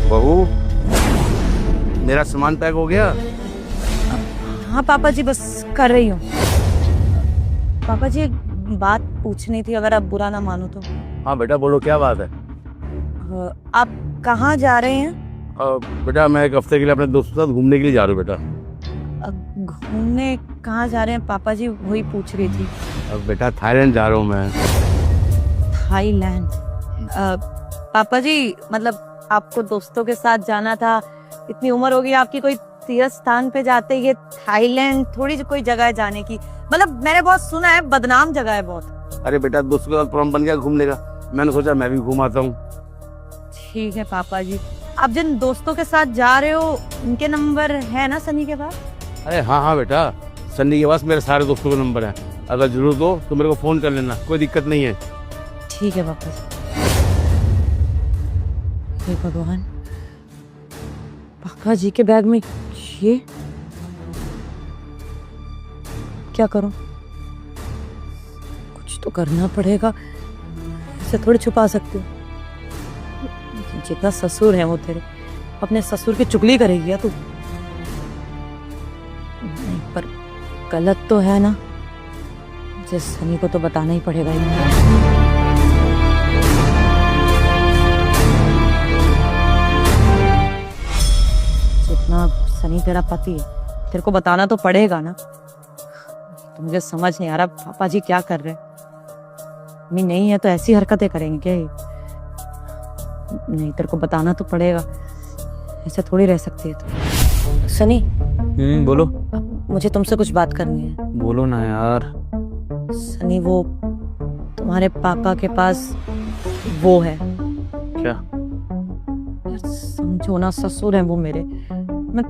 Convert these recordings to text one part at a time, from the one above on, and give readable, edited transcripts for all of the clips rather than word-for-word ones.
बहू, मेरा सामान पैक हो गया? हाँ पापा जी, बस कर रही हूँ। पापा जी एक बात पूछनी थी, अगर आप बुरा ना मानो तो। हाँ बेटा बोलो, क्या बात है? आप कहाँ जा रहे हैं? बेटा मैं एक हफ्ते के लिए अपने दोस्तों के साथ घूमने के लिए जा रहा हूँ बेटा। घूमने कहाँ जा रहे हैं पापा जी, वही पूछ रही थी। अब बेटा थाईलैंड जा रहा हूँ मैं। थाईलैंड? पापा जी मतलब आपको दोस्तों के साथ जाना था, इतनी उम्र हो गई आपकी, कोई तीर्थ स्थान पे जाते, ये थाईलैंड थोड़ी कोई जगह है जाने की। मतलब मैंने बहुत सुना है, बदनाम जगह है बहुत। अरे बेटा दोस्तों के साथ प्रोग्राम बन गया घूमने का, मैंने सोचा मैं भी घूम आता हूँ। ठीक है पापा जी। आप जिन दोस्तों के साथ जा रहे हो उनके नंबर है ना सनी के पास? अरे हाँ बेटा, सन्नी के पास मेरे सारे दोस्तों का नंबर है, अगर जरूरत हो तो मेरे को फोन कर लेना, कोई दिक्कत नहीं है। ठीक है पापा जी। हे भगवान, पापा जी के बैग में ये क्या करूं? कुछ तो करना पड़ेगा, इसे थोड़ी छुपा सकती हूँ। जितना ससुर है वो तेरे, अपने ससुर की चुगली करेगी या तू? नहीं, पर गलत तो है ना, मुझे सनी को तो बताना ही पड़ेगा ही। जितना सनी तेरा पति है, तेरे को बताना तो पड़ेगा ना। तो मुझे समझ नहीं आ रहा पापा जी क्या कर रहे हैं। मम्मी नहीं है तो ऐसी हरकतें करेंगे क्या ये? नहीं, तेरे को बताना तो पड़ेगा, ऐसे थोड़ी रह सकती है तो। सनी बोलो। मुझे तुमसे कुछ बात करनी है। बोलो ना यार। सनी वो तुम्हारे पापा के पास वो है। क्या? समझो ना, ससुर है वो मेरे, मैं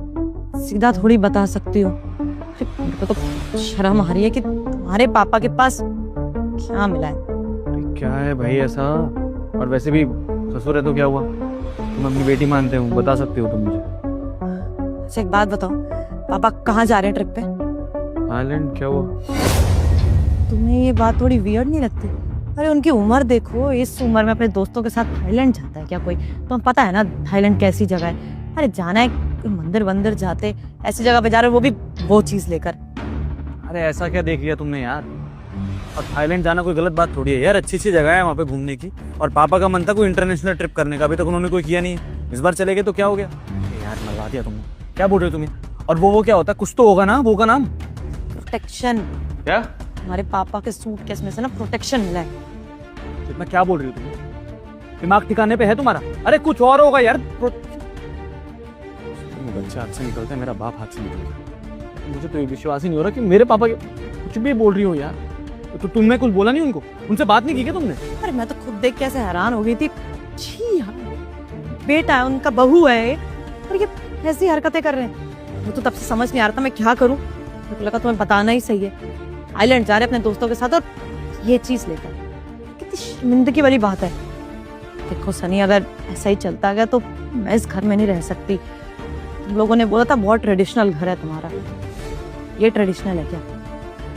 सीधा थोड़ी बता सकती हूँ। मेरे को तो शर्म आ रही है कि तुम्हारे पापा के पास क्या मिला है। क्या है भाई ऐसा? और वैसे भी ससुर है तो क्या हुआ? तुम अपनी बेटी मानते हो, बता सकते हो तुम मुझे। अच्छा एक बात बताओ, पापा कहाँ जा रहे हैं ट्रिप पे? थाईलैंड? क्या हुआ? तुम्हें ये बात थोड़ी वियर्ड नहीं लगती? अरे उनकी उम्र देखो, इस उम्र में अपने दोस्तों के साथ थाईलैंड जाता है क्या कोई? तुम्हें पता है ना थाईलैंड कैसी जगह है? अरे जाना है, मंदिर वंदिर जाते, ऐसी जगह पे जा रहे हो, वो भी वो चीज लेकर। अरे ऐसा क्या देख लिया तुमने यार? और थाईलैंड जाना कोई गलत बात थोड़ी है यार, अच्छी अच्छी जगह है वहाँ पे घूमने की। और पापा का मन था कोई इंटरनेशनल ट्रिप करने का, अभी तक उन्होंने कोई किया नहीं है। इस बार चले गए तो क्या हो गया? यार मरवा दिया तुमने, क्या बोल रहे हो तुम्हें? और वो क्या होता है? कुछ तो होगा ना, वो का नाम? प्रोटेक्शन। क्या? हमारे पापा के सूटकेस में से ना प्रोटेक्शन मिला है। इतना क्या बोल रही हो तुम? दिमाग ठिकाने पे है तुम्हारा? अरे कुछ और होगा यार। बच्चा हाथ से निकलता है, मेरा बाप हाथ से निकलता है। मुझे तो ये विश्वास ही नहीं हो रहा कि मेरे पापा के कुछ भी बोल रही हो यार। तो तुमने कुछ बोला नहीं उनको? उनसे बात नहीं की क्या तुमने? अरे मैं तो खुद देख के ऐसे हैरान हो गई थी। छी यार, बेटा है उनका, बहू है, और ये ऐसी हरकतें कर रहे हैं। मुझे तो तब से समझ नहीं आ रहा था मैं क्या करूं। मेरे को लगा तुम्हें बताना ही सही है। थाईलैंड जा रहे अपने दोस्तों के साथ और ये चीज लेकर, कितनी शर्मिंदगी वाली बात है। देखो सनी, अगर ऐसा ही चलता गया तो मैं इस घर में नहीं रह सकती। तुम लोगों ने बोला था बहुत ट्रेडिशनल घर है तुम्हारा, ये ट्रेडिशनल है क्या?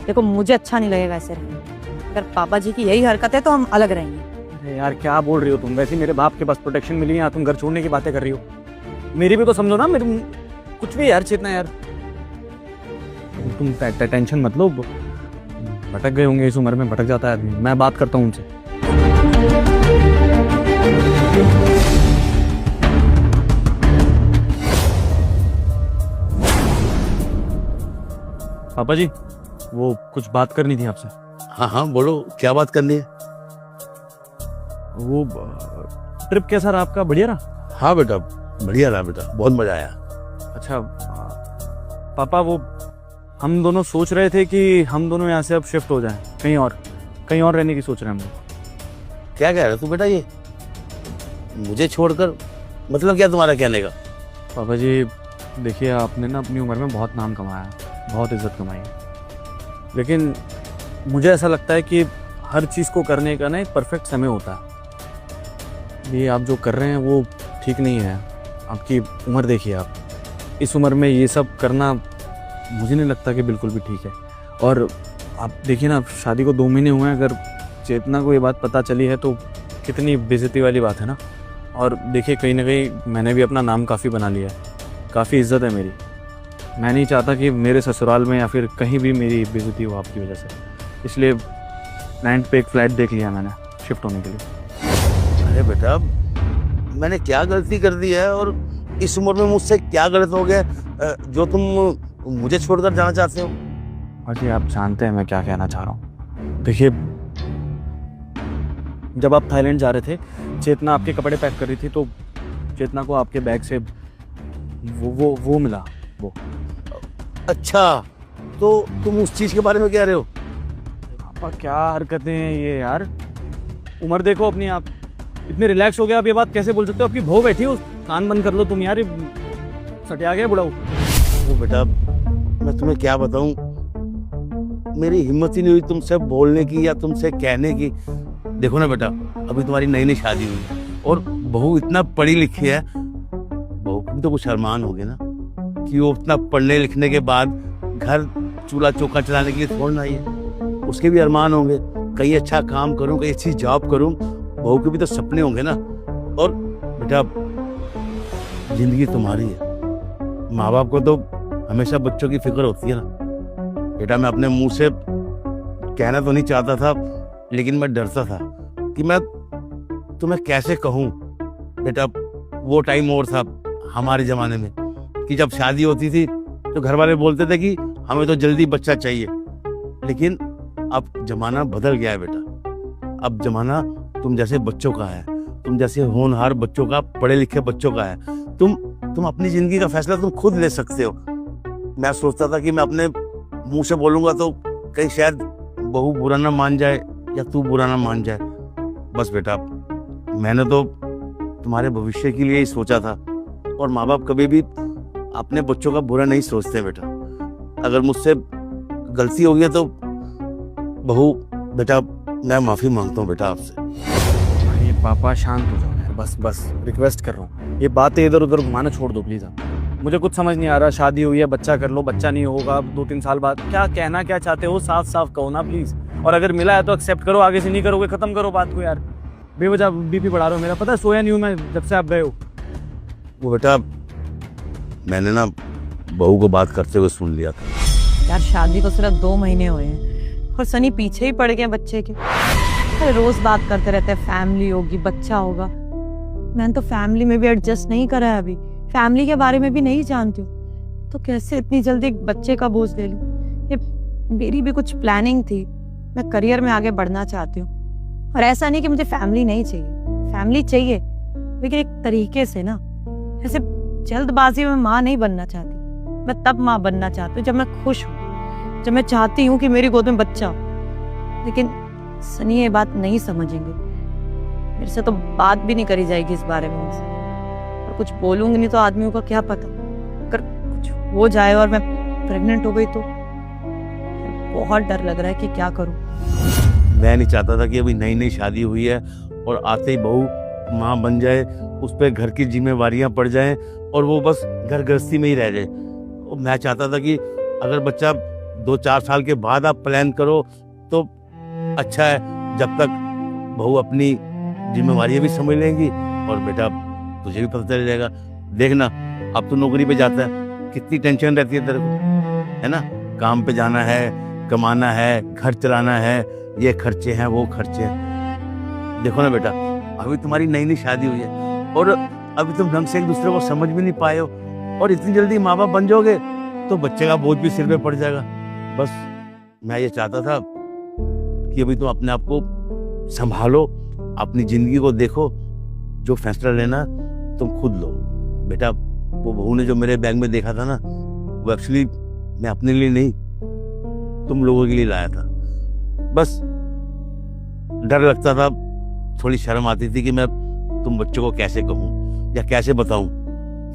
देखो मुझे अच्छा नहीं लगेगा ऐसे रहना। अगर पापा जी की यही हरकत है तो हम अलग रहेंगे। अरे यार क्या बोल रही हो तुम? वैसे मेरे बाप के पास प्रोटेक्शन मिली है, तुम घर छोड़ने की बातें कर रही हो। मेरी भी तो समझो ना, मेरी कुछ भी यार, चेतना यार। तुम टेंशन मत लो, भटक गए होंगे, इस उम्र में भटक जाता है आदमी। मैं बात करता हूँ उनसे। पापा जी वो कुछ बात करनी थी आपसे। हाँ हाँ बोलो, क्या बात करनी है? वो ट्रिप कैसा रहा आपका? बढ़िया रहा? हाँ बेटा बढ़िया रहा बेटा, बहुत मजा आया। अच्छा पापा, वो हम दोनों सोच रहे थे कि हम दोनों यहाँ से अब शिफ्ट हो जाएं, कहीं और रहने की सोच रहे हैं हम लोग। क्या कह रहे तू बेटा? ये मुझे छोड़कर, मतलब क्या तुम्हारा कहने का? पापा जी देखिए, आपने ना अपनी उम्र में बहुत नाम कमाया, बहुत इज्जत कमाई, लेकिन मुझे ऐसा लगता है कि हर चीज़ को करने का ना एक परफेक्ट समय होता है। ये आप जो कर रहे हैं वो ठीक नहीं है। आपकी उम्र देखिए, आप इस उम्र में ये सब करना मुझे नहीं लगता कि बिल्कुल भी ठीक है। और आप देखिए ना, शादी को 2 महीने हुए हैं, अगर चेतना को ये बात पता चली है तो कितनी बेइज्जती वाली बात है ना। और देखिए कहीं ना कहीं मैंने भी अपना नाम काफ़ी बना लिया है, काफ़ी इज्जत है मेरी। मैं नहीं चाहता कि मेरे ससुराल में या फिर कहीं भी मेरी बेइज्जती हो आपकी वजह से, इसलिए रेंट पे एक फ्लैट देख लिया मैंने शिफ्ट होने के लिए। अरे बेटा, मैंने क्या गलती कर दी है और इस उम्र में मुझसे क्या गलत हो गया जो तुम मुझे छोड़कर जाना चाहते हो? और जी आप जानते हैं मैं क्या कहना चाह रहा हूँ। देखिए जब आप थाईलैंड जा रहे थे, चेतना आपके कपड़े पैक कर रही थी, तो चेतना को आपके बैग से वो मिला वो। अच्छा, तो तुम उस चीज के बारे में कह रहे हो? पापा क्या हरकतें हैं ये यार, उम्र देखो अपनी आप, इतने रिलैक्स हो गया आप ये बात कैसे बोल सकते हो? आपकी बहू बैठी हो, कान बंद कर लो तुम यार, सटिया गया बुढ़ाऊ। वो बेटा, मैं तुम्हें क्या बताऊं, मेरी हिम्मत ही नहीं हुई तुमसे बोलने की या तुमसे कहने की। देखो ना बेटा, अभी तुम्हारी नई नई शादी हुई है और बहू इतना पढ़ी लिखी है, बहू को तो कुछ अरमान हो गए ना कि वो इतना पढ़ने लिखने के बाद घर चूल्हा चौका चलाने के लिए छोड़ना ही है। उसके भी अरमान होंगे, कहीं अच्छा काम करूं, कहीं अच्छी जॉब करूं, बहू के भी तो सपने होंगे ना। और बेटा, जिंदगी तुम्हारी है, माँ बाप को तो हमेशा बच्चों की फिक्र होती है ना। बेटा, मैं अपने मुंह से कहना तो नहीं चाहता था, लेकिन मैं डरता था कि मैं तुम्हें कैसे कहूँ। बेटा, वो टाइम और था हमारे ज़माने में कि जब शादी होती थी तो घर वाले बोलते थे कि हमें तो जल्दी बच्चा चाहिए। लेकिन अब ज़माना बदल गया है बेटा। अब ज़माना तुम जैसे बच्चों का है, तुम जैसे होनहार बच्चों का, पढ़े लिखे बच्चों का है। तुम अपनी ज़िंदगी का फैसला तुम खुद ले सकते हो। मैं सोचता था कि मैं अपने मुंह से बोलूँगा तो कहीं शायद बहू बुरा ना मान जाए या तू बुरा ना मान जाए। बस बेटा, मैंने तो तुम्हारे भविष्य के लिए ही सोचा था, और माँ बाप कभी भी अपने बच्चों का बुरा नहीं सोचते बेटा। अगर मुझसे गलती हो गई तो बहू बेटा, मैं माफ़ी मांगता हूँ बेटा आपसे। अरे पापा शांत हो जाओ यार, बस रिक्वेस्ट कर रहा हूँ, ये बातें इधर उधर घुमाना छोड़ दो प्लीज़ आप। मुझे कुछ समझ नहीं आ रहा, शादी हुई है, बच्चा कर लो, बच्चा नहीं होगा 2-3 साल बाद, क्या कहना क्या चाहते हो साफ साफ कहो ना प्लीज़। और अगर मिला है तो एक्सेप्ट करो, आगे से नहीं करोगे खत्म करो बात को यार। बेवजह बीपी बढ़ा रहे हो मेरा, पता है सोया नहीं हूँ मैं जब से आप गए हो। वो बेटा, मैंने ना बहू को बात करते हुए सुन लिया था। यार शादी को सिर्फ 2 महीने हुए हैं और सनी पीछे ही पड़ गया बच्चे के। अरे रोज बात करते रहते हैं फैमिली होगी, बच्चा होगा। मैंने तो फैमिली में भी एडजस्ट नहीं करा है, अभी फैमिली के बारे में भी नहीं जानती हूँ, तो कैसे इतनी जल्दी एक बच्चे का बोझ ले लूँ। ये मेरी भी कुछ प्लानिंग थी, मैं करियर में आगे बढ़ना चाहती हूँ। और ऐसा नहीं कि मुझे फैमिली नहीं चाहिए, फैमिली चाहिए, लेकिन एक तरीके से ना, ऐसे जल्दबाजी में माँ नहीं बनना चाहती। मैं तब माँ बनना चाहती हूँ जब मैं खुश हूँ, जब मैं चाहती हूँ कि मेरी गोद में बच्चा हो। लेकिन सनी ये बात नहीं समझेंगे, मेरे से तो बात भी नहीं करी जाएगी इस बारे में मुझसे। और कुछ बोलूंगी नहीं तो आदमियों का क्या पता, अगर कुछ हो जाए और मैं प्रेग्नेंट हो गई तो बहुत डर लग रहा है कि क्या करूं। मैं नहीं चाहता था कि अभी नई नई शादी हुई है और आते ही बहू माँ बन जाए, उस पर घर की जिम्मेवारियां पड़ जाएं और वो बस घर गृहस्थी में ही रह जाए। और मैं चाहता था कि अगर बच्चा 2-4 साल के बाद आप प्लान करो तो अच्छा है, जब तक बहू अपनी जिम्मेवारियां भी समझ लेंगी। और बेटा, तुझे भी पता चल जाएगा, देखना अब तो नौकरी पे जाता है, कितनी टेंशन रहती है तेरे को, है ना। काम पे जाना है, कमाना है, घर चलाना है, ये खर्चे हैं वो खर्चे हैं। देखो ना बेटा, अभी तुम्हारी नई नई शादी हुई है और अभी तुम ढंग से एक दूसरे को समझ भी नहीं पाए हो, और इतनी जल्दी माँ बाप बन जाओगे तो बच्चे का बोझ भी सिर पे पड़ जाएगा। बस मैं ये चाहता था कि अभी तुम अपने आप को संभालो, अपनी जिंदगी को देखो, जो फैसला लेना तुम खुद लो। बेटा, वो बहू ने जो मेरे बैग में देखा था ना, वो एक्चुअली मैं अपने लिए नहीं, तुम लोगों के लिए लाया था। बस डर लगता था, थोड़ी शर्म आती थी कि मैं तुम बच्चों को कैसे कहूँ या कैसे बताऊँ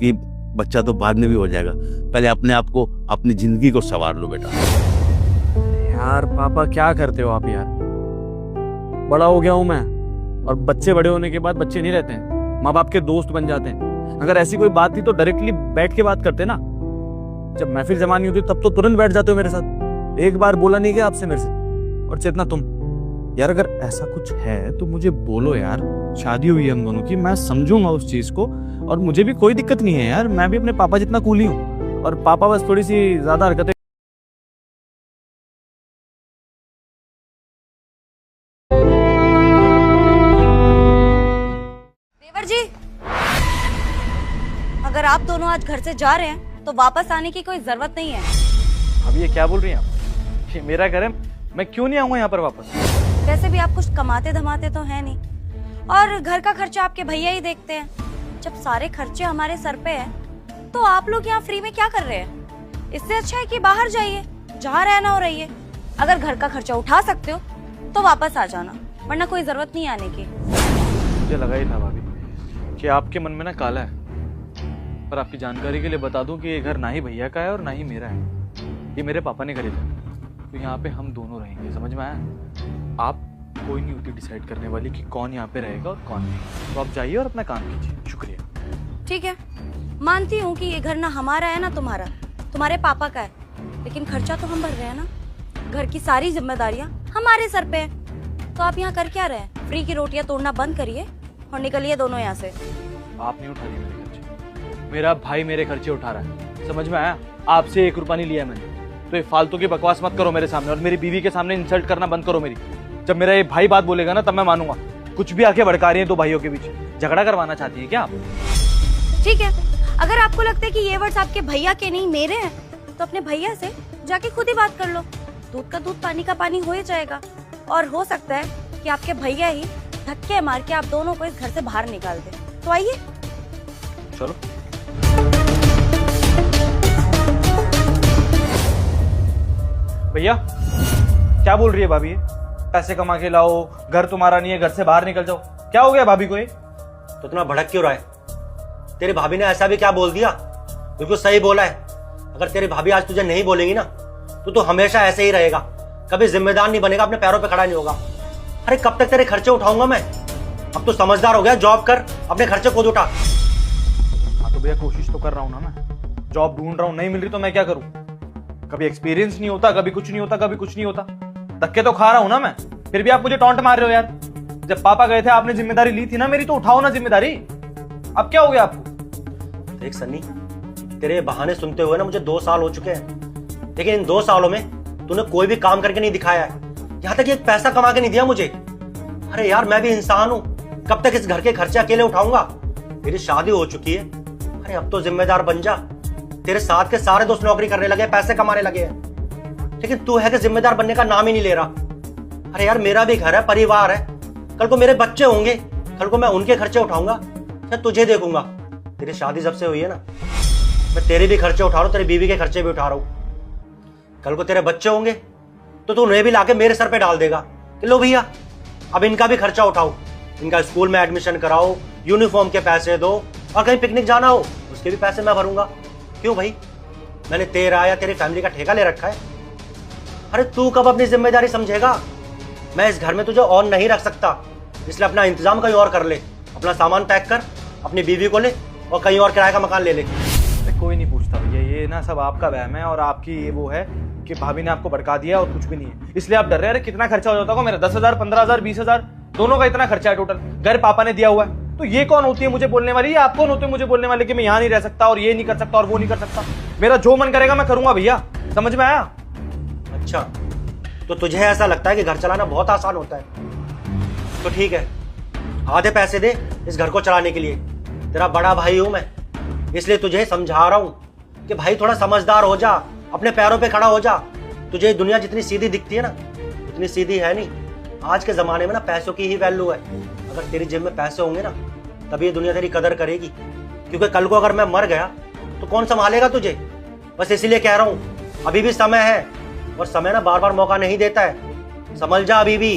कि बच्चा तो बाद में भी हो जाएगा, पहले अपने आप को, अपनी जिंदगी को संवार लो बेटा। यार पापा क्या करते हो आप यार, बड़ा हो गया हूँ मैं, और बच्चे बड़े होने के बाद बच्चे नहीं रहते हैं, माँ बाप के दोस्त बन जाते हैं। अगर ऐसी कोई बात थी तो डायरेक्टली बैठ के बात करते ना। जब महफिल जमानी होती तब तो तुरंत बैठ जाते हो मेरे साथ, एक बार बोला नहीं गया आपसे मेरे से। और चेतना तुम यार, अगर ऐसा कुछ है तो मुझे बोलो यार, शादी हुई है हम दोनों की, मैं समझूंगा उस चीज को, और मुझे भी कोई दिक्कत नहीं है यार, मैं भी अपने पापा जितना कूल ही हूँ, और पापा बस थोड़ी सी ज्यादा हरकतें। देवर जी, अगर आप दोनों आज घर से जा रहे हैं तो वापस आने की कोई जरूरत नहीं है। अब ये क्या बोल रही हैं आप? ये मेरा घर है, मैं क्यों नहीं आऊंगा यहाँ पर वापस? वैसे भी आप कुछ कमाते धमाते तो है नहीं, और घर का खर्चा आपके भैया ही देखते हैं। जब सारे खर्चे हमारे सर पे हैं, तो आप लोग यहाँ फ्री में क्या कर रहे हैं? इससे अच्छा है कि बाहर जाइए, जहाँ रहना हो रहिए। अगर घर का खर्चा उठा सकते हो तो वापस आ जाना, वरना कोई जरूरत नहीं आने की। मुझे लगा ही था भाभी कि आपके मन में ना काला है, पर आपकी जानकारी के लिए बता दूं कि ये घर ना ही भैया का है और ना ही मेरा है, ये मेरे पापा ने खरीदा, तो यहाँ पे हम दोनों रहेंगे। समझ में आया? आप कोई नहीं होती डिसाइड करने वाली कि कौन यहाँ पे रहेगा और कौन नहीं, तो आप जाइए और अपना काम कीजिए। शुक्रिया। ठीक है, मानती हूँ कि ये घर ना हमारा है ना तुम्हारा, तुम्हारे पापा का है, लेकिन खर्चा तो हम भर रहे हैं ना। घर की सारी जिम्मेदारियाँ हमारे सर पे है, तो आप यहाँ कर क्या रहे हैं? फ्री की रोटियाँ तोड़ना बंद करिए और निकलिए दोनों यहाँ से। आप नहीं उठा रही मेरे खर्चे, मेरा भाई मेरे खर्चे उठा रहा है। समझ में आया? आपसे 1 रुपया नहीं लिया मैंने, तो ये फालतू की बकवास मत करो मेरे सामने, और मेरी बीवी के सामने इंसल्ट करना बंद करो मेरी। जब मेरा ये भाई बात बोलेगा ना तब मैं मानूंगा। कुछ भी आके भड़का रही है दो भाइयों के बीच, झगड़ा करवाना चाहती है क्या आप? ठीक है, अगर आपको लगता है कि ये वर्ड्स आपके भैया के नहीं मेरे हैं, तो अपने भैया से जाके खुद ही बात कर लो। दूध का दूध पानी का पानी हो ही जाएगा, और हो सकता है कि आपके भैया ही धक्के मार के आप दोनों को इस घर से बाहर निकाल दे। तो आइए। चलो। भैया क्या बोल रही है भाभी? पैसे कमा के लाओ, घर तुम्हारा नहीं है, घर से बाहर निकल जाओ। क्या हो गया भाभी को? ये तो इतना भड़क क्यों रहा है? तेरी भाभी ने ऐसा भी क्या बोल दिया? बिल्कुल सही बोला है। अगर तेरी भाभी आज तुझे नहीं बोलेंगी ना तो तू हमेशा ऐसे ही रहेगा, कभी जिम्मेदार नहीं बनेगा, अपने पैरों पे खड़ा नहीं होगा। अरे कब तक तेरे खर्चे उठाऊंगा मैं? अब तो समझदार हो गया, जॉब कर, अपने खर्चे खुद उठा। हाँ तो भैया कोशिश तो कर रहा हूँ ना मैं, जॉब ढूंढ रहा हूँ, नहीं मिल रही तो मैं क्या करूँ? कभी एक्सपीरियंस नहीं होता, कभी कुछ नहीं होता, कभी कुछ नहीं होता, धक्के तो खा रहा हूँ ना मैं। फिर भी आप मुझे टॉन्ट मार रहे हो यार। जब पापा गए थे आपने जिम्मेदारी ली थी ना मेरी, तो उठाओ ना जिम्मेदारी। अब क्या हो गया आपको? देख सन्नी, तेरे बहाने सुनते हुए ना मुझे 2 साल हो चुके हैं, लेकिन इन 2 सालों में तूने कोई भी काम करके नहीं दिखाया है, यहाँ तक एक पैसा कमा के नहीं दिया मुझे। अरे यार मैं भी इंसान हूँ, कब तक इस घर के खर्चे अकेले उठाऊंगा? मेरी शादी हो चुकी है, अरे अब तो जिम्मेदार बन जा। तेरे साथ के सारे दोस्त नौकरी करने लगे, पैसे कमाने लगे हैं, लेकिन तू है कि जिम्मेदार बनने का नाम ही नहीं ले रहा। अरे यार मेरा भी घर है, परिवार है, कल को मेरे बच्चे होंगे, कल को मैं उनके खर्चे उठाऊंगा या तुझे देखूंगा? तेरी शादी जब से हुई है ना, मैं तेरे भी खर्चे उठा रहा हूँ, तेरी बीवी के खर्चे भी उठा रहा हूँ। कल को तेरे बच्चे होंगे तो तू उन्हें भी लाके मेरे सर पे डाल देगा कि लो भैया अब इनका भी खर्चा उठाओ, इनका स्कूल में एडमिशन कराओ, यूनिफॉर्म के पैसे दो, और कहीं पिकनिक जाना हो उसके भी पैसे मैं भरूंगा। क्यों भाई, मैंने तेरा या तेरी फैमिली का ठेका ले रखा है? अरे तू कब अपनी जिम्मेदारी समझेगा? मैं इस घर में तुझे और नहीं रख सकता, इसलिए अपना इंतजाम कहीं और कर ले, अपना सामान पैक कर, अपनी बीवी को ले और कहीं और किराए का मकान ले ले। कोई नहीं पूछता भैया, ये ना सब आपका वहम है, और आपकी ये वो है कि भाभी ने आपको भड़का दिया और कुछ भी नहीं है, इसलिए आप डर रहे हैं। अरे कितना खर्चा हो जाता होगा मेरा? 10,000, 15,000, 20,000, दोनों का इतना खर्चा है टोटल। घर पापा ने दिया हुआ है, तो ये कौन होती है मुझे बोलने वाली? आप कौन होते हैं मुझे बोलने वाले कि मैं यहाँ नहीं रह सकता और ये नहीं कर सकता और वो नहीं कर सकता? मेरा जो मन करेगा मैं करूंगा भैया, समझ में आया? अच्छा, तो तुझे ऐसा लगता है कि घर चलाना बहुत आसान होता है? तो ठीक है, आधे पैसे दे इस घर को चलाने के लिए। तेरा बड़ा भाई हूं मैं, इसलिए तुझे समझा रहा हूं कि भाई थोड़ा समझदार हो जा, अपने पैरों पे खड़ा हो जा। तुझे दुनिया जितनी सीधी दिखती है ना, उतनी सीधी है नहीं। आज के जमाने में ना पैसों की ही वैल्यू है। अगर तेरी जेब में पैसे होंगे ना, तभी ये दुनिया तेरी कदर करेगी, क्योंकि कल को अगर मैं मर गया तो कौन संभालेगा तुझे? बस इसीलिए कह रहा हूं, अभी भी समय है, और समय ना बार बार मौका नहीं देता है, समझ जा अभी भी।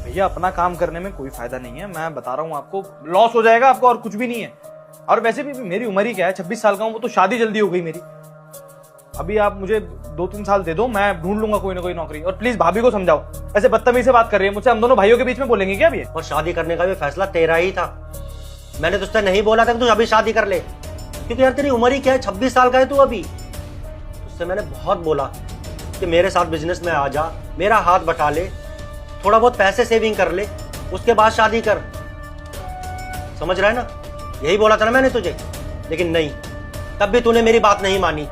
भैया अपना काम करने में कोई फायदा नहीं है, मैं बता रहा हूँ आपको, लॉस हो जाएगा आपको और कुछ भी नहीं है। और वैसे भी मेरी उम्र ही क्या है, 26 साल का हूँ, वो तो शादी जल्दी हो गई मेरी। अभी आप मुझे 2-3 साल दे दो, मैं ढूंढ लूंगा कोई ना कोई नौकरी। और प्लीज भाभी को समझाओ, ऐसे बदतमीजी से बात कर रही है मुझसे, हम दोनों भाइयों के बीच में बोलेंगे क्या? और शादी करने का भी फैसला तेरा ही था, मैंने तुझसे नहीं बोला था कि तू अभी शादी कर ले, क्योंकि यार तेरी उम्र ही क्या है, 26 साल का है तू अभी। तुझसे मैंने बहुत बोला कि मेरे साथ बिजनेस में आ जा, मेरा हाथ बटा ले, थोड़ा बहुत पैसे सेविंग कर ले, उसके बाद शादी कर। समझ रहा है ना? यही बोला था ना मैंने तुझे, लेकिन नहीं, तब भी तूने मेरी बात नहीं मानी।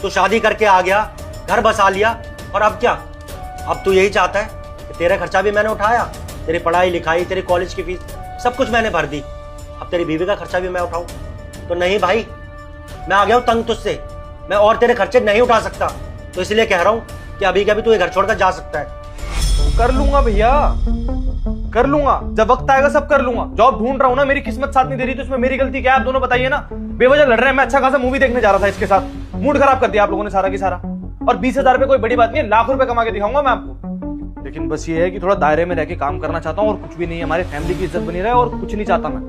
तू शादी करके आ गया, घर बसा लिया, और अब क्या? अब तू यही चाहता है कि तेरा खर्चा भी मैंने उठाया, तेरी पढ़ाई लिखाई, तेरी कॉलेज की फीस सब कुछ मैंने भर दी, अब तेरी बीवी का खर्चा भी मैं उठाऊं? तो नहीं भाई, मैं आ गया हूं तंग तुझसे, मैं और तेरे खर्चे नहीं उठा सकता। तो इसलिए कह रहा हूं कि अभी के अभी तू ये घर छोड़कर जा सकता है। कर लूंगा भैया, कर लूंगा, जब वक्त आएगा सब कर लूंगा। जॉब ढूंढ रहा हूँ ना, मेरी किस्मत साथ नहीं दे रही, तो इसमें मेरी गलती क्या है? आप दोनों बताइए ना। बेवजह लड़ रहे हैं। मैं अच्छा खासा मूवी देखने जा रहा था इसके साथ, मूड खराब कर दिया आप लोगों ने सारा की सारा। और 20,000 रुपए कोई बड़ी बात नहीं है, लाख रुपए कमा के दिखाऊंगा मैं आपको। लेकिन बस ये है कि थोड़ा दायरे में रह के काम करना चाहता हूँ, और कुछ भी नहीं है। हमारी फैमिली की इज्जत बनी रहे, और कुछ नहीं चाहता मैं।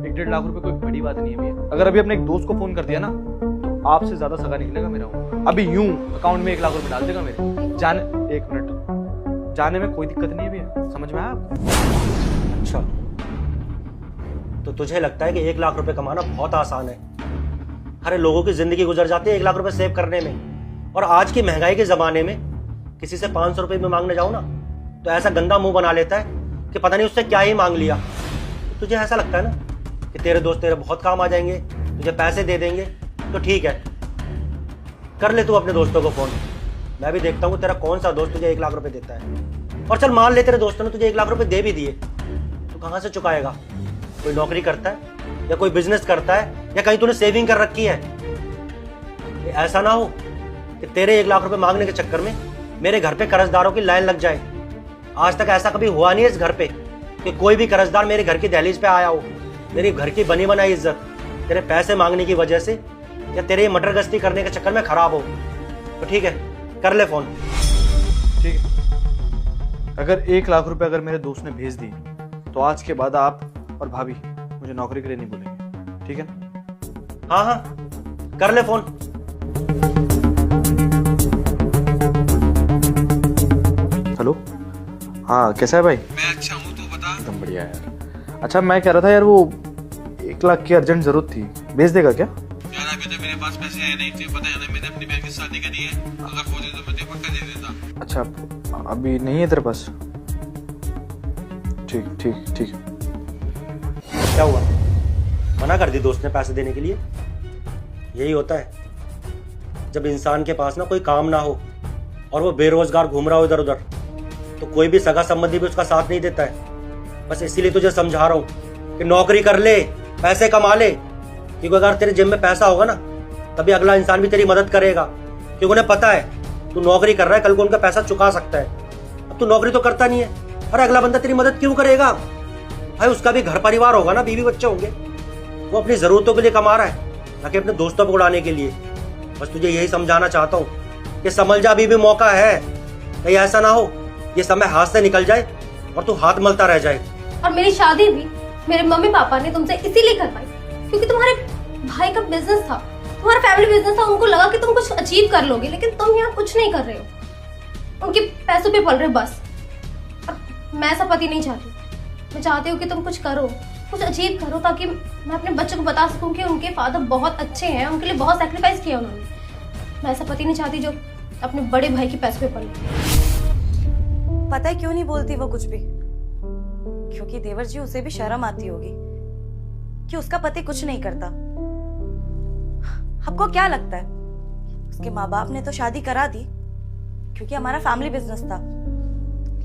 1-1.5 लाख रुपए कोई बड़ी बात नहीं है भैया। अगर अभी अपने एक दोस्त को फोन कर दिया ना, तो आपसे ज्यादा सगा निकलेगा मेरा। अभी यूं अकाउंट में 1 लाख रुपए डाल देगा मेरे। जाने 1 मिनट, जाने में कोई दिक्कत नहीं है भैया, समझ में आया आपको? अच्छा, तो तुझे लगता है कि 1 लाख रुपए कमाना बहुत आसान है? अरे लोगों की जिंदगी गुजर जाती है 1 लाख रुपए सेव करने में। और आज की महंगाई के जमाने में किसी से 500 रुपए में मांगने जाओ ना, तो ऐसा गंदा मुंह बना लेता है कि पता नहीं उससे क्या ही मांग लिया। तुझे ऐसा लगता है ना कि तेरे दोस्त तेरे बहुत काम आ जाएंगे, तुझे पैसे दे देंगे, तो ठीक है, कर ले तू अपने दोस्तों को फोन। मैं भी देखता हूँ तेरा कौन सा दोस्त तुझे 1 लाख रुपए देता है। और चल मान ले तेरे दोस्तों ने तुझे 1 लाख रुपए दे भी दिए, तो कहाँ से चुकाएगा? कोई नौकरी करता है या कोई बिजनेस करता है, या कहीं तूने सेविंग कर रखी है? ऐसा ना हो कि तेरे 1 लाख रुपए मांगने के चक्कर में मेरे घर पे कर्जदारों की लाइन लग जाए। आज तक ऐसा कभी हुआ नहीं है इस घर पे कि कोई भी कर्जदार मेरे घर की दहलीज पे आया हो। मेरी घर की बनी बनाई इज्जत तेरे पैसे मांगने की वजह से या तेरे मटर गश्ती करने के चक्कर में खराब हो। तो ठीक है, कर ले फोन। ठीक है, अगर 1 लाख रुपए अगर मेरे दोस्त ने भेज दी, तो आज के बाद आप और भाभी मुझे नौकरी के लिए नहीं बोलेंगे, ठीक है ना? हाँ हाँ, कर ले फोन। हेलो, हाँ कैसा है भाई? मैं अच्छा हूँ, तू बता। एकदम बढ़िया यार। अच्छा मैं कह रहा था यार, वो 1 लाख की अर्जेंट जरूरत थी, भेज देगा क्या? यार अभी तो मेरे पास पैसे है नहीं, तुझे पता है ना, मैंने अपनी बहन की शादी करी है। अगर होते तो मैं तुझे पक्का दे देता। अच्छा अभी नहीं है तेरे पास? ठीक ठीक ठीक। क्या हुआ, मना कर दी दोस्त ने पैसे देने के लिए? यही होता है जब इंसान के पास ना कोई काम ना हो और वो बेरोजगार घूम रहा हो इधर उधर, तो कोई भी सगा संबंधी भी उसका साथ नहीं देता है। बस इसीलिए तुझे समझा रहा हूं कि नौकरी कर ले, पैसे कमा ले, क्योंकि अगर तेरे जेब में पैसा होगा ना, तभी अगला इंसान भी तेरी मदद करेगा। क्योंकि उन्हें पता है तू नौकरी कर रहा है, कल को उनका पैसा चुका सकता है। अब तू नौकरी तो करता नहीं है, अरे अगला बंदा तेरी मदद क्यों करेगा भाई? उसका भी घर परिवार होगा ना, बीवी बच्चे होंगे। वो अपनी जरूरतों के लिए कमा रहा है, ना कि अपने दोस्तों को उड़ाने के लिए। बस तुझे यही समझाना चाहता हूँ कि संभल जा, अभी भी मौका है। कहीं ऐसा ना हो ये समय हाथ से निकल जाए और तू हाथ मलता रह जाए। और मेरी शादी भी मेरे मम्मी पापा ने तुमसे इसीलिए कर पाई क्योंकि तुम्हारे भाई का बिजनेस था, तुम्हारा फैमिली बिजनेस था। उनको लगा कि तुम कुछ अचीव कर लोगे, लेकिन तुम यहाँ कुछ नहीं कर रहे हो, उनके पैसों पे पल रहे हो बस। अब मैं ऐसा पति नहीं चाहती, मैं चाहती हूँ कि तुम कुछ करो, कुछ अचीव करो, ताकि मैं अपने बच्चों को बता सकूं कि उनके फादर बहुत अच्छे हैं, उनके लिए बहुत सैक्रिफाइस किया उन्होंने। मैं ऐसा पति नहीं चाहती जो अपने बड़े भाई के पैसों पे पले। पता है क्यों नहीं बोलती वो कुछ भी? क्योंकि देवर जी उसे भी शर्म आती होगी कि उसका पति कुछ नहीं करता। आपको क्या लगता है उसके माँ बाप ने तो शादी करा दी क्योंकि हमारा फैमिली बिजनेस था,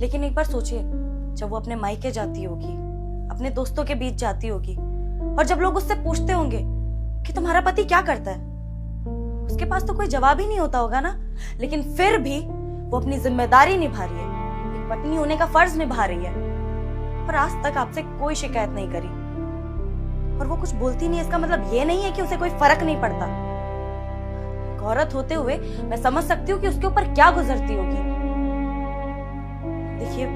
लेकिन एक बार सोचिए जब वो अपने मायके जाती होगी, अपने दोस्तों के बीच जाती होगी, और जब लोग उससे पूछते होंगे कि तुम्हारा पति क्या करता है, उसके पास तो कोई जवाब ही नहीं होता होगा ना। लेकिन फिर भी वो अपनी जिम्मेदारी निभा रही है, एक पत्नी होने का फर्ज निभा रही है, पर आज तक आपसे कोई शिकायत नहीं करी। और वो कुछ बोलती नहीं है, इसका मतलब ये नहीं है कि उसे कोई फर्क नहीं पड़ता। एक औरत होते हुए मैं समझ सकती हूँ कि उसके ऊपर क्या गुजरती होगी। देखिए,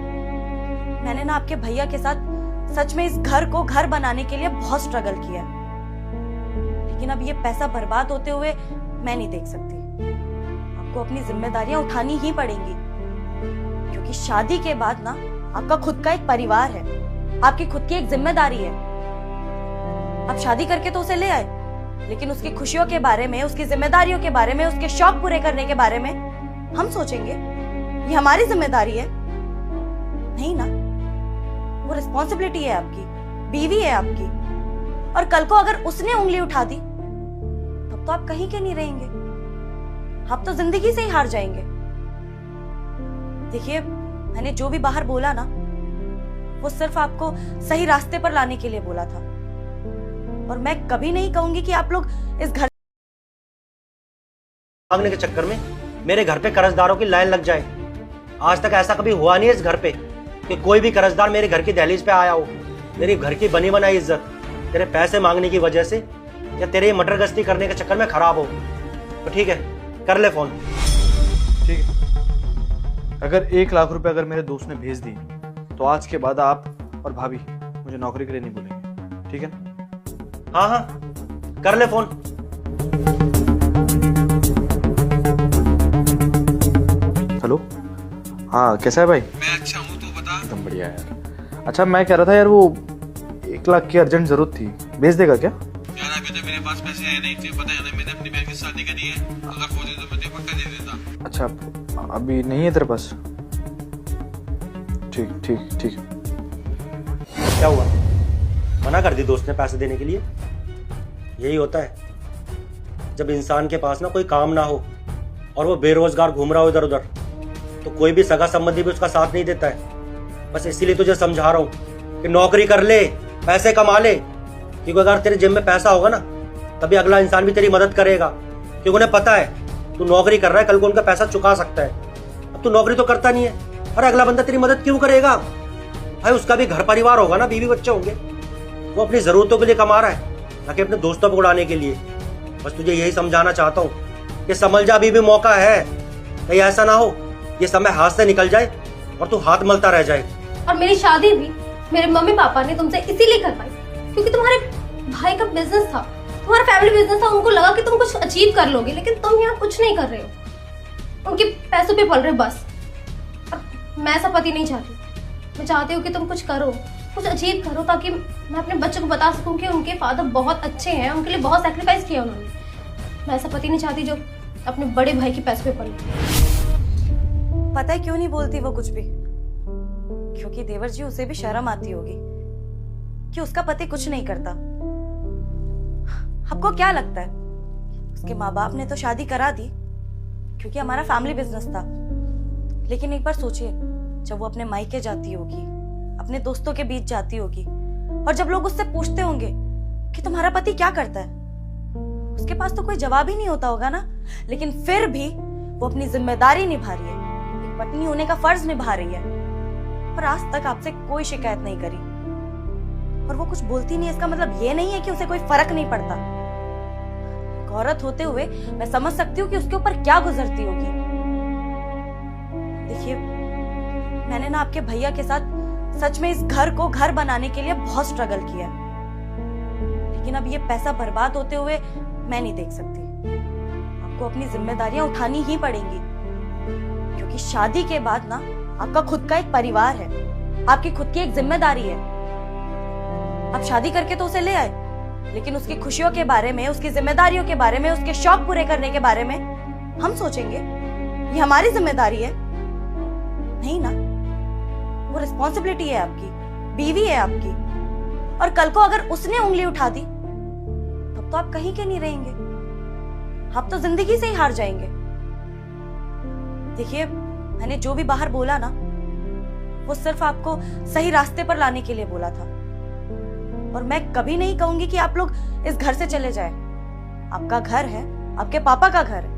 मैंने ना आपके भैया के साथ सच में इस घर को घर बनाने के लिए बहुत स्ट्रगल किया, लेकिन अब ये पैसा बर्बाद होते हुए मैं नहीं देख सकती। आपको अपनी जिम्मेदारियां उठानी ही पड़ेंगी, क्योंकि शादी के बाद ना आपका खुद का एक परिवार है, आपकी खुद की एक जिम्मेदारी है। आप शादी करके तो उसे ले आए, लेकिन उसकी खुशियों के बारे में, उसकी जिम्मेदारियों के बारे में, उसके शौक पूरे करने के बारे में हम सोचेंगे ये हमारी जिम्मेदारी है? नहीं ना। वो रिस्पॉन्सिबिलिटी है आपकी, बीवी है आपकी। और कल को अगर उसने उंगली उठा दी तब तो आप कहीं के नहीं रहेंगे, आप तो जिंदगी से ही हार जाएंगे। देखिए, मैंने जो भी बाहर बोला ना, वो सिर्फ आपको सही रास्ते पर लाने के लिए बोला था। और मैं कभी नहीं कहूंगी कि आप लोग इस घर मांगने के चक्कर में मेरे घर पे कर्जदारों की लाइन लग जाए। आज तक ऐसा कभी हुआ नहीं है इस घर पे कि कोई भी कर्जदार मेरे घर की दहलीज पे आया हो। मेरी घर की बनी बनाई इज्जत तेरे पैसे मांगने की वजह से या तेरे मटर गश्ती करने के चक्कर में खराब हो। तो ठीक है, कर ले फोन। ठीक है, अगर 1 लाख रुपए अगर मेरे दोस्त ने भेज दिए तो आज के बाद आप और भाभी मुझे नौकरी के लिए नहीं बोलेंगे, ठीक है ना? हाँ हाँ, कर ले फोन। हेलो, हाँ कैसा है भाई? मैं अच्छा हूँ, तू बता। एकदम बढ़िया यार। अच्छा, मैं कह रहा था यार, वो 1 लाख की अर्जेंट जरूरत थी, भेज देगा क्या? यार अभी तो मेरे पास पैसे है नहीं, तुझे पता है ना, मैंने अपनी बहन की शादी करी है। अगर हो जाए तो मैं तुझे पक्का दे देता। अच्छा, अभी नहीं है तेरे पास? ठीक ठीक ठीक। क्या हुआ, मना कर दी दोस्त ने पैसे देने के लिए? यही होता है जब इंसान के पास ना कोई काम ना हो और वो बेरोजगार घूम रहा हो इधर उधर, तो कोई भी सगा संबंधी भी उसका साथ नहीं देता है। बस इसीलिए तुझे समझा रहा हूँ कि नौकरी कर ले, पैसे कमा ले, क्योंकि अगर तेरे जेब में पैसा होगा ना तभी अगला इंसान भी तेरी मदद करेगा। क्योंकि उन्हें पता है तू नौकरी कर रहा है, कल को उनका पैसा चुका सकता है। अब तू नौकरी तो करता नहीं है, अरे अगला बंदा तेरी मदद क्यों करेगा भाई? उसका भी घर परिवार होगा ना, बीवी बच्चे होंगे। वो अपनी जरूरतों के लिए कमा रहा है, ना कि अपने दोस्तों को उड़ाने के लिए। बस तुझे यही समझाना चाहता हूँ कि संभल जा, अभी भी मौका है। कहीं ऐसा ना हो ये समय हाथ से निकल जाए और तू हाथ मलता रह जाए। और मेरी शादी भी मेरे मम्मी पापा ने तुमसे इसीलिए करवाई क्योंकि तुम्हारे भाई का बिजनेस था, तुम्हारा फैमिली बिजनेस था। उनको लगा कि तुम कुछ अचीव कर लोगे, लेकिन तुम यहाँ कुछ नहीं कर रहे हो, उनके पैसों पे पल रहे हो बस। और मैं ऐसा पति नहीं चाहती। मैं चाहती हूँ कि तुम कुछ करो, कुछ अचीव करो, ताकि मैं अपने बच्चों को बता सकूं कि उनके फादर बहुत अच्छे हैं, उनके लिए बहुत सैक्रिफाइस किया उन्होंने। मैं ऐसा पति नहीं चाहती जो अपने बड़े भाई के पैसे पे पले। पता है क्यों नहीं बोलती वो कुछ भी? क्योंकि देवर जी उसे भी शर्म आती होगी कि उसका पति कुछ नहीं करता। आपको क्या लगता है उसके माँ बाप ने तो शादी करा दी क्योंकि हमारा फैमिली बिजनेस था, लेकिन एक बार सोचिए जब वो अपने मायके जाती होगी, अपने दोस्तों के बीच जाती होगी, और जब लोग उससे पूछते होंगे कि तुम्हारा पति क्या करता है, उसके पास तो कोई जवाब ही नहीं होता होगा ना। लेकिन फिर भी वो अपनी जिम्मेदारी निभा रही है, एक पत्नी होने का फर्ज निभा रही है, और आज तक आपसे कोई शिकायत नहीं करी। और वो कुछ बोलती नहीं, इसका मतलब ये नहीं है कि उसे कोई फर्क नहीं पड़ता। एक औरत होते हुए मैं समझ सकती हूँ कि उसके ऊपर क्या गुजरती होगी। देखिए, मैंने ना आपके भैया के साथ सच में इस घर को घर बनाने के लिए बहुत स्ट्रगल किया, लेकिन अब ये पैसा बर्बाद होते हुए मैं नहीं देख सकती। आपको अपनी जिम्मेदारियां उठानी ही पड़ेंगी, क्योंकि शादी के बाद ना आपका खुद का एक परिवार है, आपकी खुद की एक जिम्मेदारी है। आप शादी करके तो उसे ले आए, लेकिन उसकी खुशियों के बारे में, उसकी जिम्मेदारियों के बारे में, उसके शौक पूरे करने के बारे में हम सोचेंगे? ये हमारी जिम्मेदारी है नहीं ना। वो रिस्पॉन्सिबिलिटी है आपकी, बीवी है आपकी। और कल को अगर उसने उंगली उठा दी तब तो आप कहीं के नहीं रहेंगे, आप तो जिंदगी से ही हार जाएंगे। देखिए, मैंने जो भी बाहर बोला ना, वो सिर्फ आपको सही रास्ते पर लाने के लिए बोला था। और मैं कभी नहीं कहूंगी कि आप लोग इस घर से चले जाएं। आपका घर है, आपके पापा का घर है,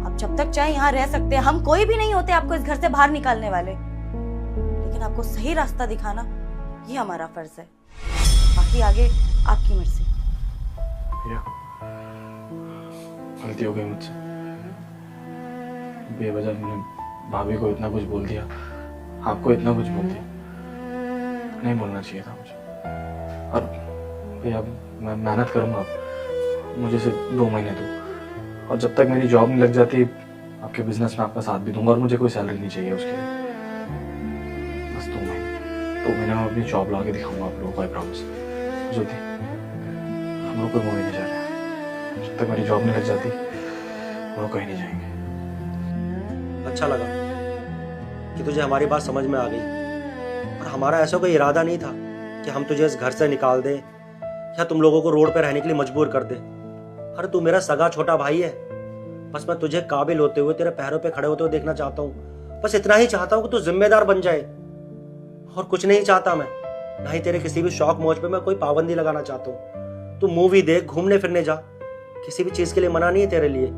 आप जब तक चाहे यहाँ रह सकते हैं। हम कोई भी नहीं होते आपको इस घर से बाहर निकालने वाले, लेकिन आपको सही रास्ता दिखाना ये हमारा फर्ज है। बाकी आगे आपकी मर्जी। भैया, गलती हो गई मुझसे, बेवजह मैंने भाभी को इतना कुछ बोल दिया, आपको इतना कुछ बोल दिया, नहीं बोलना चाहिए था मुझे। और भैया, मैं मेहनत करूंगा, मुझे सिर्फ 2 महीने दो, और जब तक मेरी जॉब नहीं लग जाती आपके बिजनेस में आपका साथ भी दूंगा, और मुझे कोई सैलरी नहीं चाहिए उसके लिए। बस 2 महीने में अपनी जॉब ला के दिखाऊंगा आप लोगों को, आई प्रॉमिस। ज्योति, हम लोग कोई मूवी नहीं जा रहे हैं, जब तक मेरी जॉब नहीं लग जाती हम लोग कहीं नहीं जाएंगे। अच्छा लगा कि तुझे हमारी बात समझ में आ गई। और हमारा ऐसा कोई इरादा नहीं था कि हम तुझे इस घर से निकाल दें या तुम लोगों को रोड पे रहने के लिए मजबूर कर दे। अरे तू मेरा सगा छोटा भाई है, बस मैं तुझे काबिल होते हुए तेरे पैरों पे खड़े होते हुए देखना चाहता हूँ। बस इतना ही चाहता हूँ कि तू जिम्मेदार बन जाए, और कुछ नहीं चाहता मैं। ना ही तेरे किसी भी शौक मौज पे मैं कोई पाबंदी लगाना चाहता हूँ। तू मूवी देख, घूमने फिरने जा, किसी भी चीज के लिए मना नहीं है तेरे लिए।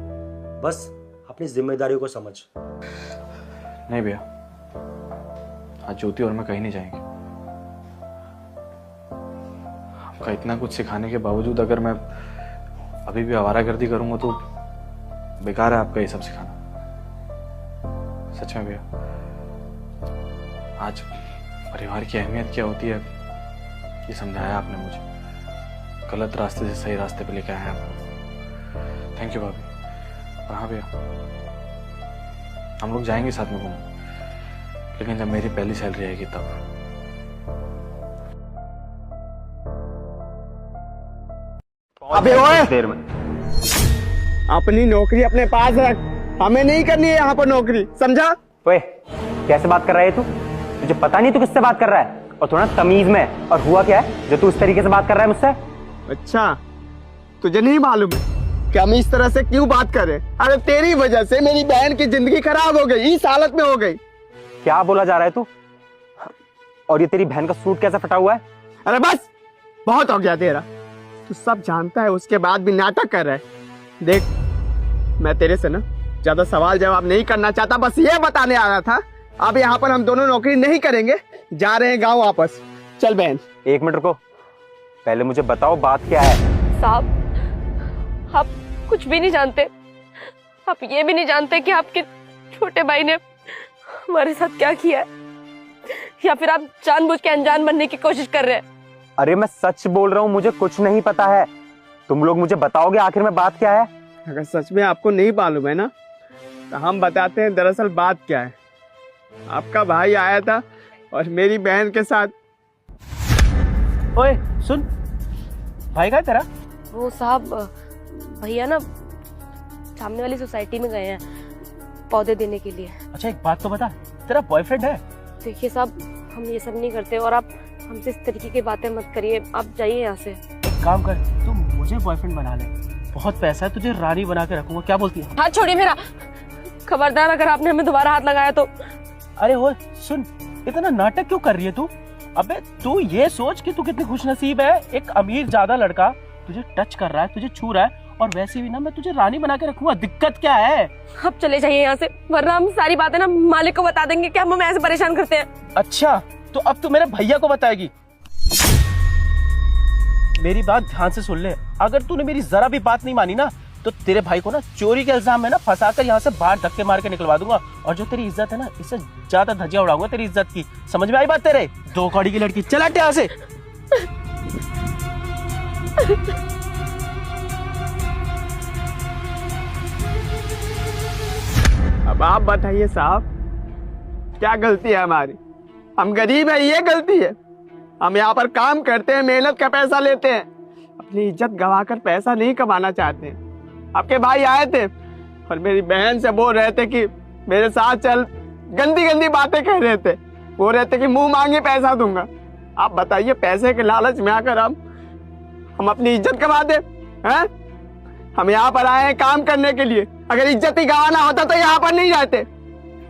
बस अपनी जिम्मेदारियों को समझ। नहीं भैया, आज ज्योति और मैं कहीं नहीं जाएंगे। आपका इतना कुछ सिखाने के बावजूद अगर मैं अभी भी आवारागर्दी करूंगा तो बेकार है आपका ये सब सिखाना। सच में भैया, आज परिवार की अहमियत क्या होती है ये समझाया आपने मुझे। गलत रास्ते से सही रास्ते पे लेके आए आप। थैंक यू भाभी। और हाँ भैया, हम लोग जाएंगे साथ में घूमने, लेकिन जब मेरी पहली सैलरी आएगी तब। अबे ओए, देर में अपनी नौकरी अपने पास रख, हमें नहीं करनी है यहाँ पर नौकरी, समझा? ओए, कैसे बात कर रहा है तू? तुझे पता नहीं तू किससे बात कर रहा है? और थोड़ा तमीज में। और हुआ क्या है जो तू इस तरीके से बात कर रहा है मुझसे? अच्छा, तुझे नहीं मालूम है कि हम इस तरह से क्यों बात कर रहे हैं? अरे तेरी वजह से मेरी बहन की जिंदगी खराब हो गई, इस हालत में हो गई। क्या बोला जा रहा है तू? और ये तेरी बहन का सूट कैसे फटा हुआ है? अरे बस, बहुत हो गया तेरा। तू सब जानता है, उसके बाद भी नाटक कर रहा है। देख, मैं तेरे से ना ज्यादा सवाल जवाब नहीं करना चाहता, बस ये बताने आ रहा था। अब यहाँ पर हम दोनों नौकरी नहीं करेंगे, जा रहे हैं गाँव वापस। चल बहन। एक मिनट रुको, पहले मुझे बताओ बात क्या है। साहब, आप कुछ भी नहीं जानते। आप ये भी नहीं जानते कि आपके छोटे भाई ने हमारे साथ क्या किया है, या फिर आप जानबूझ के अनजान बनने की कोशिश कर रहे हैं। अरे मैं सच बोल रहा हूँ, मुझे कुछ नहीं पता है। तुम लोग मुझे बताओगे आखिर में बात क्या है? अगर सच में आपको नहीं मालूम है ना, तो हम बताते हैं दरअसल बात क्या है। आपका भाई आया था और मेरी बहन के साथ। ओए सुन, भाई का तेरा? वो साहब, भैया ना सामने वाली सोसाइटी में गए हैं पौधे देने के लिए। अच्छा एक बात तो बता, तेरा बॉयफ्रेंड है? देखिए साहब, हम ये सब नहीं करते, और आप हमसे इस तरीके की बातें मत करिए। आप जाइए यहाँ से। एक काम कर, तू मुझे बॉयफ्रेंड बना ले, बहुत पैसा है, तुझे रानी बना के रखूंगा। क्या बोलती है? हाथ छोड़िए मेरा, खबरदार अगर आपने हमें दोबारा हाथ लगाया तो। अरे वो सुन, इतना नाटक क्यों कर रही है तू? अबे तू ये सोच कि तू कितनी खुशनसीब है, एक अमीर ज्यादा लड़का तुझे टच कर रहा है, तुझे छू रहा है, और वैसे भी ना मैं तुझे रानी बना के रखूंगा। दिक्कत क्या है? आप चले जाइए यहाँ से, वरना हम सारी बातें ना मालिक को बता देंगे कि हम हमें ऐसे परेशान करते हैं। अच्छा, तो अब तू मेरे भैया को बताएगी? मेरी बात ध्यान से सुन ले, अगर तूने मेरी जरा भी बात नहीं मानी ना, तो तेरे भाई को ना चोरी के इल्जाम में ना फंसाकर यहाँ से बाहर धक्के मार के निकलवा दूंगा। और जो तेरी इज्जत है ना, इससे ज्यादा धज्जियां उड़ाऊंगा तेरी इज्जत की। समझ में आई बात तेरे? दो कौड़ी की लड़की, चल हट यहाँ से। अब आप बताइए साहब, क्या गलती है हमारी? हम गरीब है, ये गलती है? हम यहाँ पर काम करते हैं, मेहनत का पैसा लेते हैं, अपनी इज्जत गंवाकर पैसा नहीं कमाना चाहते हैं। आपके भाई आए थे और मेरी बहन से बोल रहे थे कि मेरे साथ चल, गंदी गंदी बातें कह रहे थे, बोल रहे थे कि मुंह मांगे पैसा दूंगा। आप बताइए, पैसे के लालच में आकर हम अपनी इज्जत गंवा दे हैं? हम यहाँ पर आए हैं काम करने के लिए, अगर इज्जत ही गंवाना होता तो यहाँ पर नहीं रहते।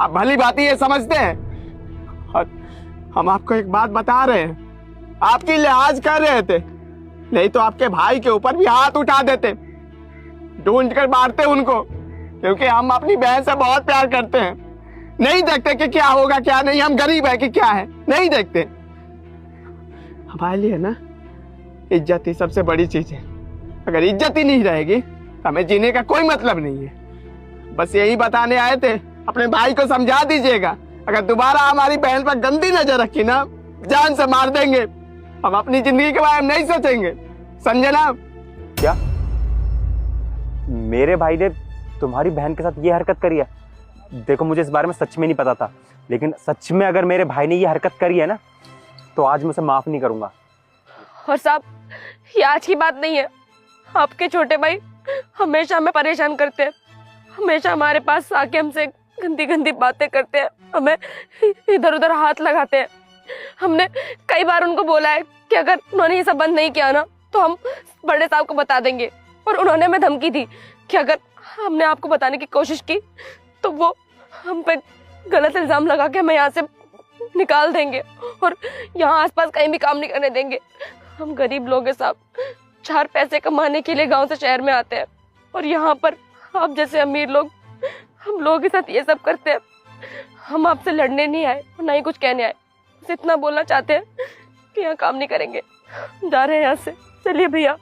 आप भली बात ये समझते हैं, और हम आपको एक बात बता रहे हैं, आपकी लिहाज कर रहे थे, नहीं तो आपके भाई के ऊपर भी हाथ उठा देते, ढूंढ कर मारते उनको, क्योंकि हम अपनी बहन से बहुत प्यार करते हैं। नहीं देखते कि क्या होगा क्या नहीं, हम गरीब है कि क्या है, नहीं देखते। हमारे लिए ना इज्जत ही सबसे बड़ी चीज है। अगर इज्जत ही नहीं रहेगी तो हमें जीने का कोई मतलब नहीं है। बस यही बताने आए थे, अपने भाई को समझा दीजिएगा, अगर दोबारा हमारी बहन पर गंदी नजर रखी ना, जान से मार देंगे। हम अपनी जिंदगी के बारे में नहीं सोचेंगे, समझे ना? क्या मेरे भाई ने तुम्हारी बहन के साथ ये हरकत करी है? देखो मुझे इस बारे में सच में नहीं पता था, लेकिन सच में अगर मेरे भाई ने ये हरकत करी है ना, तो आज मैं उसे माफ नहीं करूंगा। और साहब, ये आज की बात नहीं है, आपके छोटे भाई हमेशा हमें परेशान करते हैं, हमेशा हमारे पास आके हमसे गंदी गंदी बातें करते हैं, हमें इधर उधर हाथ लगाते हैं। हमने कई बार उनको बोला है कि अगर उन्होंने ये सब बंद नहीं किया ना तो हम बड़े साहब को बता देंगे, और उन्होंने हमें धमकी दी कि अगर हमने आपको बताने की कोशिश की तो वो हम पे गलत इल्जाम लगा के हमें यहाँ से निकाल देंगे और यहाँ आसपास कहीं भी काम नहीं करने देंगे। हम गरीब लोग हैं साहब, 4 पैसे कमाने के लिए गांव से शहर में आते हैं, और यहाँ पर आप जैसे अमीर लोग हम लोगों के साथ ये सब करते हैं। हम आपसे लड़ने नहीं आए और ना ही कुछ कहने आए, बस इतना बोलना चाहते हैं कि यहाँ काम नहीं करेंगे, जा रहे हैं यहाँ से। चलिए भैया।